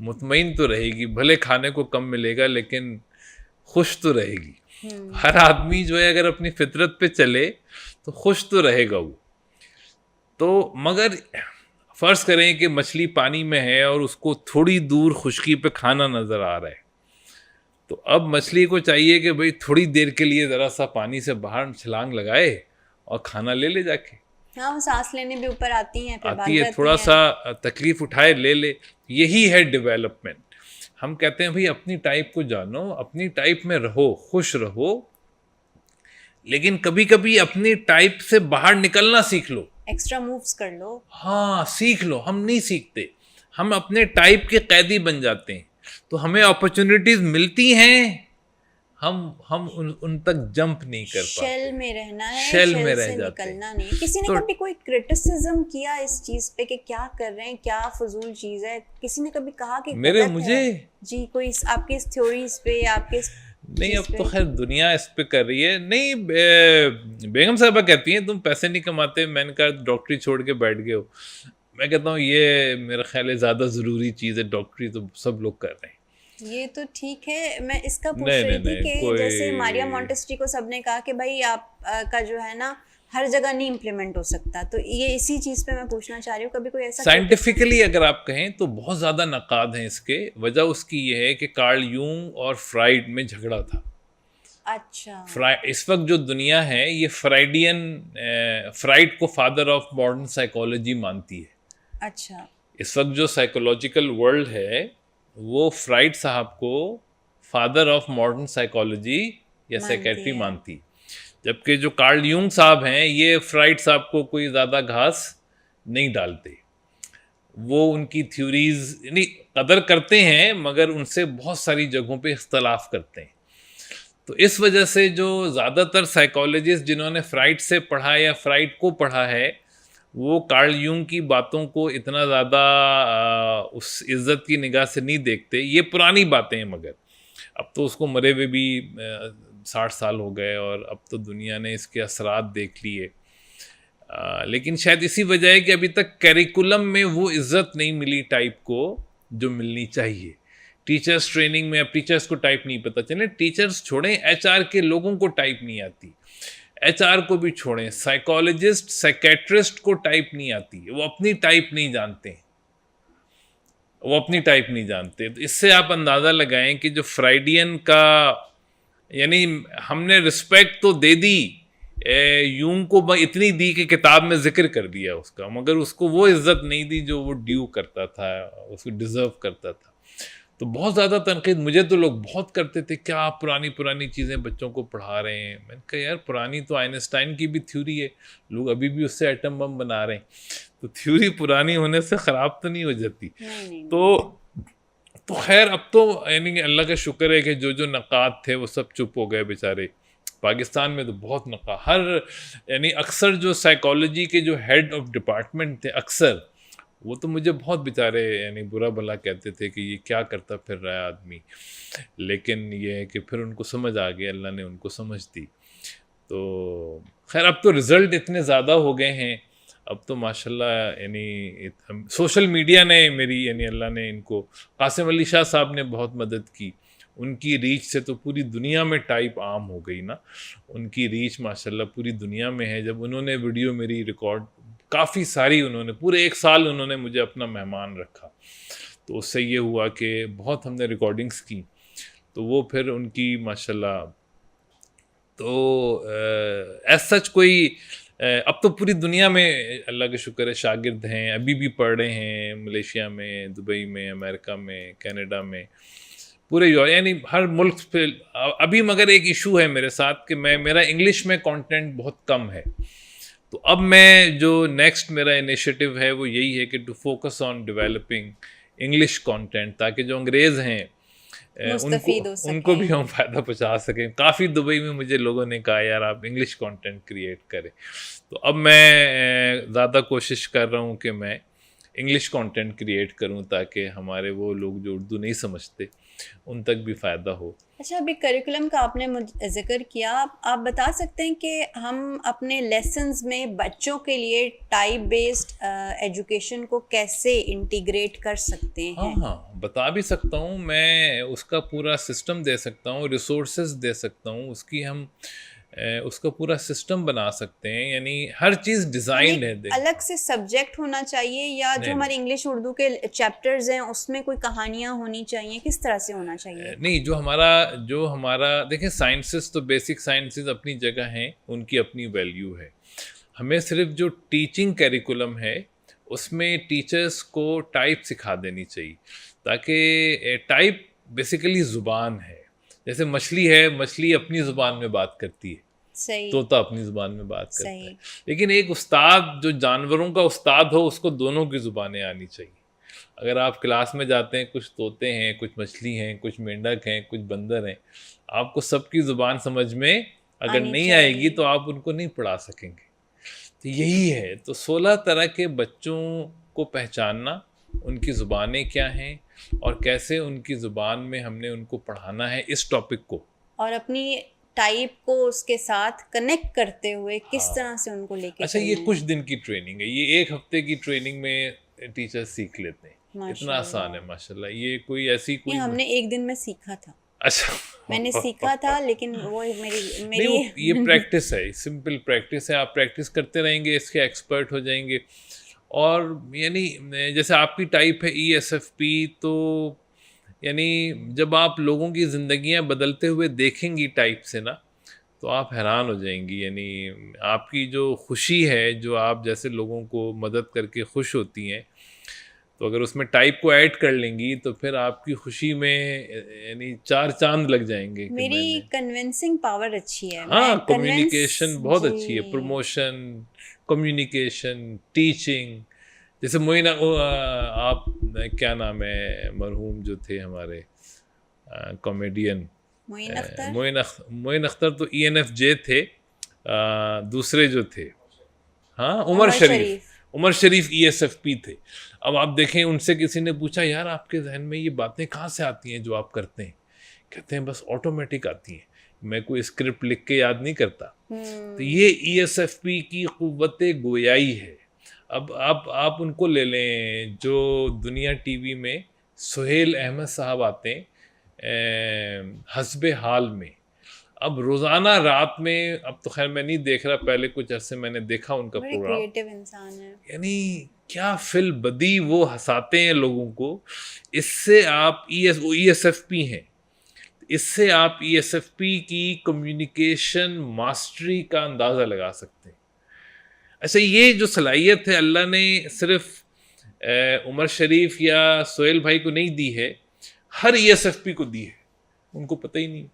मुतमईन तो रहेगी, भले खाने को कम मिलेगा लेकिन खुश तो रहेगी। हर आदमी जो है अगर अपनी फितरत पे चले तो खुश तो रहेगा वो। तो मगर फर्ज करें कि मछली पानी में है और उसको थोड़ी दूर खुशकी पे खाना नजर आ रहा है, तो अब मछली को चाहिए कि भाई थोड़ी देर के लिए ज़रा सा पानी से बाहर छलांग लगाए और खाना ले जाके। हाँ, वो सांस लेने भी ऊपर आती हैं, आती है, थोड़ा सा तकलीफ उठाए ले। यही है डेवलपमेंट। हम कहते हैं भाई अपनी टाइप को जानो, अपनी टाइप में रहो, खुश रहो, लेकिन कभी कभी अपनी टाइप से बाहर निकलना सीख लो, एक्स्ट्रा मूव्स कर लो। हाँ, सीख लो। हम नहीं सीखते, हम अपने टाइप के कैदी बन जाते हैं। तो हमें अपॉर्चुनिटीज मिलती हैं, हम उन तक जंप नहीं कर पाते, शेल में रहना है, शेल में रह से जाते हैं। निकलना नहीं। किसी ने कभी कोई क्रिटिसिज्म किया इस चीज पे कि क्या कर रहे हैं, क्या फजूल चीज है? किसी ने कभी कहा कि मुझे जी, कोई आपके इस थ्योरीज पे, आपके नहीं, अब तो खैर दुनिया इस पे कर रही है। नहीं, बेगम साहबा कहती हैं तुम पैसे नहीं कमाते। मैंने कहा डॉक्टरी छोड़ के बैठ गए हो। मैं कहता हूँ ये मेरा ख्याल है ज़्यादा ज़रूरी चीज़ है, डॉक्टरी तो सब लोग कर रहे हैं। ये तो ठीक है, मैं इसका पूछ रही थी कि जैसे मारिया मॉन्टेस्टी को सबने कहा कि भाई आप का जो है ना हर जगह नहीं इम्प्लीमेंट हो सकता, तो ये इसी चीज पे मैं पूछना चाह रही हूँ, कभी कोई ऐसा साइंटिफिकली अगर आप कहें तो बहुत ज़्यादा नकाद हैं इसके। वजह उसकी ये है कि कार्ल यूंग और फ्राइड में झगड़ा था। अच्छा, इस वक्त जो दुनिया है ये फ्राइड को फादर ऑफ मॉडर्न साइकोलॉजी मानती है। अच्छा, इस वक्त जो साइकोलॉजिकल वर्ल्ड है वो फ्राइड साहब को फादर ऑफ मॉडर्न साइकोलॉजी या साइकेट्री मानती, जबकि जो कार्ल यूंग साहब हैं ये फ्राइड साहब को कोई ज़्यादा घास नहीं डालते। वो उनकी थ्योरीज यानी कदर करते हैं, मगर उनसे बहुत सारी जगहों पे इख्तलाफ करते हैं। तो इस वजह से जो ज़्यादातर साइकोलॉजिस्ट जिन्होंने फ्राइड से पढ़ा या फ्राइड को पढ़ा है, वो कार्ल यूंग की बातों को इतना ज़्यादा उस इज़्ज़त की निगाह से नहीं देखते। ये पुरानी बातें हैं, मगर अब तो उसको मरे हुए भी 60 साल हो गए और अब तो दुनिया ने इसके असरात देख लिए। लेकिन शायद इसी वजह है कि अभी तक करिकुलम में वो इज़्ज़त नहीं मिली टाइप को जो मिलनी चाहिए। टीचर्स ट्रेनिंग में अब टीचर्स को टाइप नहीं पता चले। टीचर्स छोड़ें, HR के लोगों को टाइप नहीं आती। HR को भी छोड़ें, साइकोलॉजिस्ट साइकेट्रिस्ट को टाइप नहीं आती, वो अपनी टाइप नहीं जानते, वो अपनी टाइप नहीं जानते। तो इससे आप अंदाज़ा लगाएं कि जो फ्राइडियन का, यानी हमने रिस्पेक्ट तो दे दी यूंग को, इतनी दी कि किताब में जिक्र कर दिया उसका, मगर उसको वो इज्जत नहीं दी जो वो ड्यू करता था, उसको डिजर्व करता था। तो बहुत ज़्यादा तनकीद मुझे तो लोग बहुत करते थे, क्या आप पुरानी पुरानी चीज़ें बच्चों को पढ़ा रहे हैं। मैंने कहा यार पुरानी तो आइंस्टाइन की भी थ्योरी है, लोग अभी भी उससे एटम बम बना रहे हैं, तो थ्योरी पुरानी होने से ख़राब तो नहीं हो जाती। नहीं। तो खैर अब तो यानी अल्लाह का शुक्र है कि जो जो नक़ाद थे वो सब चुप हो गए बेचारे। पाकिस्तान में तो बहुत नक़ा हर यानी अक्सर जो साइकोलॉजी के जो हेड ऑफ डिपार्टमेंट थे अक्सर वो तो मुझे बहुत बेचारे यानी बुरा भला कहते थे कि ये क्या करता फिर रहा है आदमी। लेकिन ये है कि फिर उनको समझ आ गया, अल्लाह ने उनको समझ दी। तो खैर अब तो रिज़ल्ट इतने ज़्यादा हो गए हैं, अब तो माशाल्लाह यानी सोशल मीडिया ने मेरी यानी अल्लाह ने इनको कासिम अली शाह साहब ने बहुत मदद की। उनकी रीच से तो पूरी दुनिया में टाइप आम हो गई ना, उनकी रीच माशाल्लाह पूरी दुनिया में है। जब उन्होंने वीडियो मेरी रिकॉर्ड काफ़ी सारी उन्होंने पूरे 1 साल उन्होंने मुझे अपना मेहमान रखा, तो उससे ये हुआ कि बहुत हमने रिकॉर्डिंग्स की, तो वो फिर उनकी माशाल्लाह तो एज सच कोई अब तो पूरी दुनिया में अल्लाह का शुक्र है शागिर्द हैं, अभी भी पढ़ रहे हैं मलेशिया में, दुबई में, अमेरिका में, कनाडा में, पूरे यानी हर मुल्क पे। अभी मगर एक इशू है मेरे साथ कि मेरा इंग्लिश में कंटेंट बहुत कम है, तो अब मैं जो नेक्स्ट मेरा इनिशिएटिव है वो यही है कि to focus on developing English content, ताकि जो अंग्रेज़ हैं मुस्तफीद हो उनको भी सकें। हम फ़ायदा पहुंचा सकें। काफ़ी दुबई में मुझे लोगों ने कहा यार आप इंग्लिश कंटेंट क्रिएट करें, तो अब मैं ज़्यादा कोशिश कर रहा हूँ कि मैं इंग्लिश कंटेंट क्रिएट करूँ ताकि हमारे वो लोग जो उर्दू नहीं समझते उन तक भी फ़ायदा हो। अच्छा, अभी करिकुलम का आपने ज़िक्र किया, आप बता सकते हैं कि हम अपने लेसन्स में बच्चों के लिए टाइप बेस्ड एजुकेशन को कैसे इंटीग्रेट कर सकते हाँ हैं? हाँ, बता भी सकता हूँ मैं, उसका पूरा सिस्टम दे सकता हूँ, रिसोर्सेज दे सकता हूँ, उसका पूरा सिस्टम बना सकते हैं, यानी हर चीज़ यानी डिज़ाइंड है। देख अलग से सब्जेक्ट होना चाहिए या जो नहीं नहीं हमारे इंग्लिश उर्दू के चैप्टर्स हैं उसमें कोई कहानियाँ होनी चाहिए, किस तरह से होना चाहिए? नहीं, जो हमारा देखिए साइंसेस तो बेसिक साइंसेस अपनी जगह हैं, उनकी अपनी वैल्यू है। हमें सिर्फ जो टीचिंग करिकुलम है उसमें टीचर्स को टाइप सिखा देनी चाहिए, ताकि टाइप बेसिकली ज़ुबान है। जैसे मछली है, मछली अपनी ज़ुबान में बात करती है, सही। तोता अपनी ज़ुबान में बात करता है। सही। लेकिन एक उस्ताद जो जानवरों का उस्ताद हो उसको दोनों की ज़ुबानें आनी चाहिए। अगर आप क्लास में जाते हैं, कुछ तोते हैं, कुछ मछली हैं, कुछ मेंढक हैं, कुछ बंदर हैं, आपको सबकी ज़ुबान समझ में अगर आनी नहीं आएगी चाहिए। तो आप उनको नहीं पढ़ा सकेंगे। तो यही है, तो 16 तरह के बच्चों को पहचानना, उनकी ज़ुबानें क्या हैं और कैसे उनकी ज़ुबान में हमने उनको पढ़ाना है इस टॉपिक को। और अपनी टाइप को उसके साथ कनेक्ट करते हुए किस हाँ। तरह से उनको लेके अच्छा, ये चलना कुछ है। दिन की ट्रेनिंग है, ये 1 हफ्ते की ट्रेनिंग में टीचर सीख लेते हैं। इतना आसान माशाल्लाह। है माशाल्लाह, ये कोई ऐसी नहीं, कोई हमने एक दिन में सीखा था। मैंने सीखा अच्छा। था, लेकिन वो मेरी नहीं, वो ये मेरी प्रैक्टिस है, सिंपल प्रैक्टिस है, आप प्रैक्टिस करते रहेंगे, इसके एक्सपर्ट हो जाएंगे। और यानी जैसे आपकी टाइप है ESFP, तो यानी जब आप लोगों की ज़िंदगियां बदलते हुए देखेंगी टाइप से ना, तो आप हैरान हो जाएंगी। यानी आपकी जो खुशी है, जो आप जैसे लोगों को मदद करके खुश होती हैं, तो अगर उसमें टाइप को ऐड कर लेंगी तो फिर आपकी खुशी में यानी 4 चांद लग जाएंगे कि मेरी मैंने। कन्विंसिंग पावर अच्छी है, मैं हाँ, कन्विंस। कम्युनिकेशन बहुत जी। अच्छी है, प्रमोशन, कम्युनिकेशन, टीचिंग। जैसे आप क्या नाम है मरहूम जो थे हमारे कॉमेडियन, मोइन अख्तर। मोइन अख्तर तो ENFJ थे। दूसरे जो थे, हाँ, उमर उमर शरीफ। शरीफ। उमर शरीफ ESFP थे। अब आप देखें, उनसे किसी ने पूछा यार आपके जहन में ये बातें कहाँ से आती हैं जो आप करते हैं? कहते हैं बस ऑटोमेटिक आती हैं, मैं कोई स्क्रिप्ट लिख के याद नहीं करता। तो ये ESFP की क़ुव्वत गोयाई है। अब आप उनको ले लें जो दुनिया टीवी में सुहेल अहमद साहब आते हैं हस्बे हाल में। अब रोज़ाना रात में, अब तो खैर मैं नहीं देख रहा, पहले कुछ अरसे मैंने देखा उनका बड़े प्रोग्राम। क्रिएटिव इंसान है। यानी क्या फिल बदी वो हंसाते हैं लोगों को। इससे आप वो ESFP हैं, इससे आप ESFP की कम्युनिकेशन मास्टरी का अंदाज़ा लगा सकते हैं। अच्छा, ये जो सलाहियत है अल्लाह ने सिर्फ उमर शरीफ या सोहेल भाई को नहीं दी है, हर ESFP को दी है, उनको पता ही नहीं।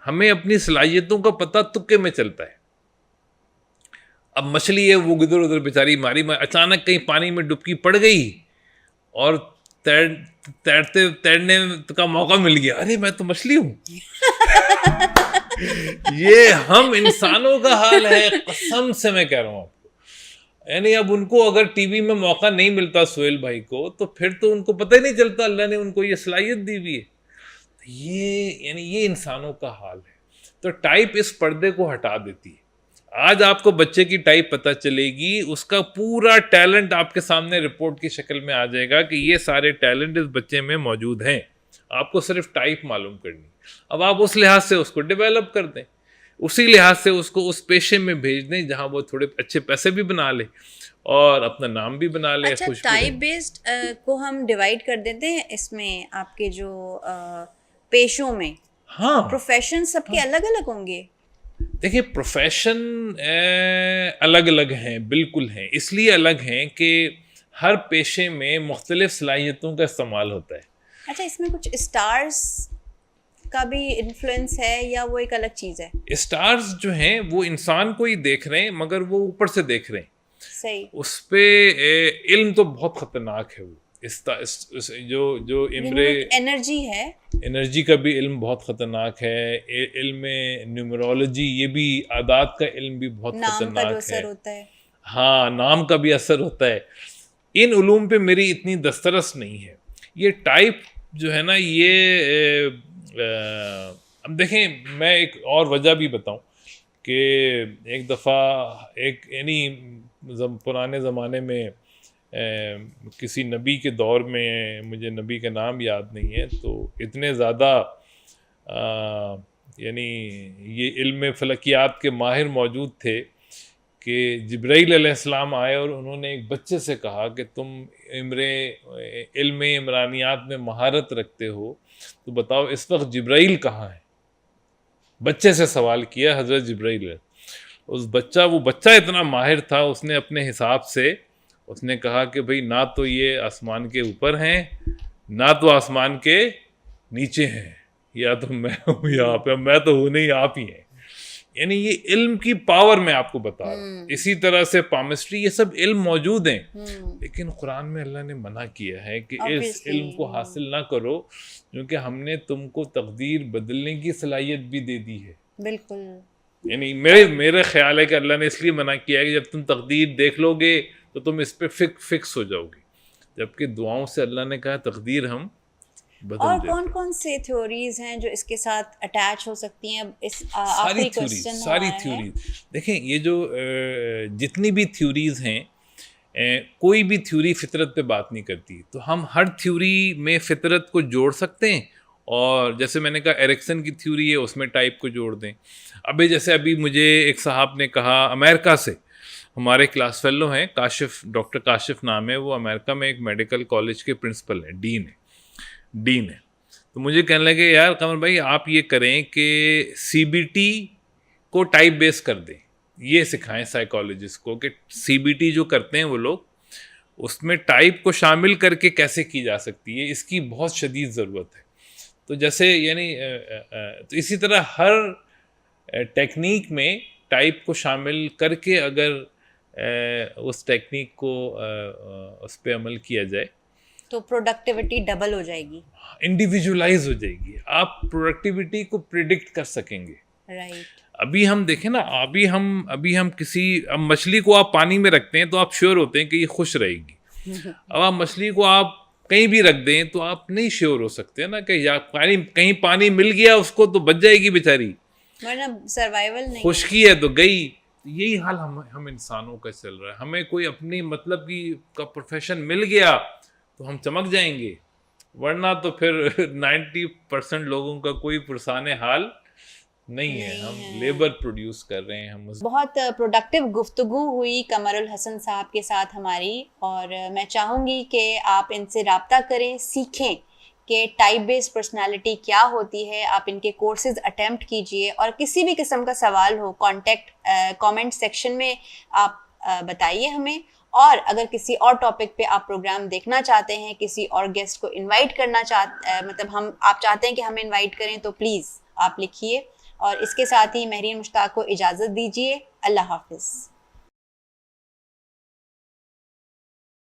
हमें अपनी सलाहियतों का पता तुक्के में चलता है। अब मछली है, वो इधर उधर बेचारी मारी, अचानक कहीं पानी में डुबकी पड़ गई और तैरने का मौका मिल गया, अरे मैं तो मछली हूं। ये हम इंसानों का हाल है, कसम से मैं कह रहा हूं आपको। यानी अब उनको अगर टीवी में मौका नहीं मिलता सोहेल भाई को, तो फिर तो उनको पता ही नहीं चलता अल्लाह ने उनको ये सलाहियत दी हुई है। ये इंसानों का हाल है। तो टाइप इस पर्दे को हटा देती है। आज आपको बच्चे की टाइप पता चलेगी, उसका पूरा टैलेंट आपके सामने रिपोर्ट की शक्ल में आ जाएगा कि ये सारे टैलेंट इस बच्चे में मौजूद हैं, आपको सिर्फ टाइप मालूम करनी। अब आप उस लिहाज से उसको डेवलप कर दें, उसी लिहाज से उसको उस पेशे में भेज दें जहां वो थोड़े अच्छे पैसे भी बना ले और अपना नाम भी बना ले। अच्छा, टाइप बेस्ड को हम डिवाइड कर देते हैं इसमें आपके जो पेशों में। हाँ, प्रोफेशन सबके अलग अलग होंगे। देखिए, प्रोफेशन अलग अलग हैं, बिल्कुल हैं। इसलिए अलग हैं कि हर पेशे में मुख्तलिफ सलाहियतों का इस्तेमाल होता है। अच्छा, इसमें कुछ स्टार्स का भी इन्फ्लुएंस है या वो एक अलग चीज़ है? स्टार्स जो हैं वो इंसान को ही देख रहे हैं, मगर वो ऊपर से देख रहे हैं। सही। उस पे इल्म तो बहुत खतरनाक है। वो जो इम्रे एनर्जी है, एनर्जी का भी इल्म बहुत खतरनाक है। इल्म न्यूमरोलॉजी, ये भी आदात का इल्म भी बहुत खतरनाक है। असर होता है। हाँ, नाम का भी असर होता है। इन उलूम पे मेरी इतनी दस्तरस नहीं है। ये टाइप जो है ना, ये अब देखें, मैं एक और वजह भी बताऊं कि एक दफ़ा पुराने ज़माने में किसी नबी के दौर में, मुझे नबी का नाम याद नहीं है, तो इतने ज़्यादा यानी ये इल्म फ़लकियात के माहिर मौजूद थे कि जिब्राईल अलैहिस्सलाम आए और उन्होंने एक बच्चे से कहा कि तुम इल्म इमरानियात में महारत रखते हो, तो बताओ इस वक्त जिब्राईल कहाँ है। बच्चे से सवाल किया हज़रत जिब्राईल। वो बच्चा इतना माहिर था, उसने अपने हिसाब से उसने कहा कि भाई ना तो ये आसमान के ऊपर हैं, ना तो आसमान के नीचे हैं, या तो मैं हूँ यहाँ पे, मैं तो हूँ नहीं, आप ही हैं। यानी ये इल्म की पावर मैं आपको बता रहा हूँ। इसी तरह से पामिस्ट्री, ये सब इल्म मौजूद हैं, लेकिन कुरान में अल्लाह ने मना किया है कि इस इल्म को हासिल ना करो, क्योंकि हमने तुमको तकदीर बदलने की सलाहियत भी दे दी है। बिल्कुल। यानी मेरे ख्याल है कि अल्लाह ने इसलिए मना किया है कि जब तुम तकदीर देख लोगे तो तुम इस पे फिक्स हो जाओगे, जबकि दुआओं से अल्लाह ने कहा तकदीर हम बदल और देते। कौन से थ्योरीज हैं जो इसके साथ अटैच हो सकती हैं? इस सारी थ्योरीज देखें, ये जो जितनी भी थ्योरीज हैं, कोई भी थ्योरी फितरत पे बात नहीं करती। तो हम हर थ्योरी में फितरत को जोड़ सकते हैं, और जैसे मैंने कहा एरिक्सन की थ्योरी है, उसमें टाइप को जोड़ दें। अभी मुझे एक साहब ने कहा, अमेरिका से हमारे क्लास फेलो हैं, डॉक्टर काशिफ नाम है, वो अमेरिका में एक मेडिकल कॉलेज के प्रिंसिपल हैं, डीन है। तो मुझे कहने लगे, यार कमर भाई आप ये करें कि CBT को टाइप बेस कर दें, ये सिखाएं साइकोलॉजिस्ट को कि CBT जो करते हैं वो लोग, उसमें टाइप को शामिल करके कैसे की जा सकती है, इसकी बहुत शदीद ज़रूरत है। तो जैसे यानी तो इसी तरह हर टेक्निक में टाइप को शामिल करके अगर उस टेक्निक को उस पर अमल किया जाए तो प्रोडक्टिविटी डबल हो जाएगी, इंडिविजुअलाइज हो जाएगी, आप प्रोडक्टिविटी को प्रिडिक्ट कर सकेंगे। राइट। अभी हम देखें ना, अभी हम अब मछली को आप पानी में रखते हैं तो आप श्योर होते हैं कि ये खुश रहेगी। अब आप मछली को आप कहीं भी रख दें तो आप नहीं श्योर हो सकते ना कि या कहीं पानी मिल गया उसको तो बच जाएगी बेचारी, वरना सर्वाइवल नहीं, खुशकी है तो गई। यही हाल हम इंसानों का चल रहा है। हमें कोई अपनी मतलब का प्रोफेशन मिल गया तो हम चमक जाएंगे, वरना तो फिर 90% लोगों का कोई पुरसाने हाल नहीं है। हम लेबर प्रोड्यूस कर रहे हैं। हम बहुत प्रोडक्टिव गुफ्तगू हुई कमरुल हसन साहब के साथ हमारी, और मैं चाहूँगी कि आप इनसे रब्ता करें, सीखें कि टाइप बेस्ड पर्सनालिटी क्या होती है। आप इनके कोर्सेज अटेम्प्ट कीजिए, और किसी भी किस्म का सवाल हो कमेंट सेक्शन में आप बताइए हमें, और अगर किसी और टॉपिक पे आप प्रोग्राम देखना चाहते हैं, किसी और गेस्ट को इनवाइट करना मतलब आप चाहते हैं कि हमें इनवाइट करें, तो प्लीज़ आप लिखिए। और इसके साथ ही महरीन मुश्ताक को इजाज़त दीजिए। अल्लाह हाफिज़।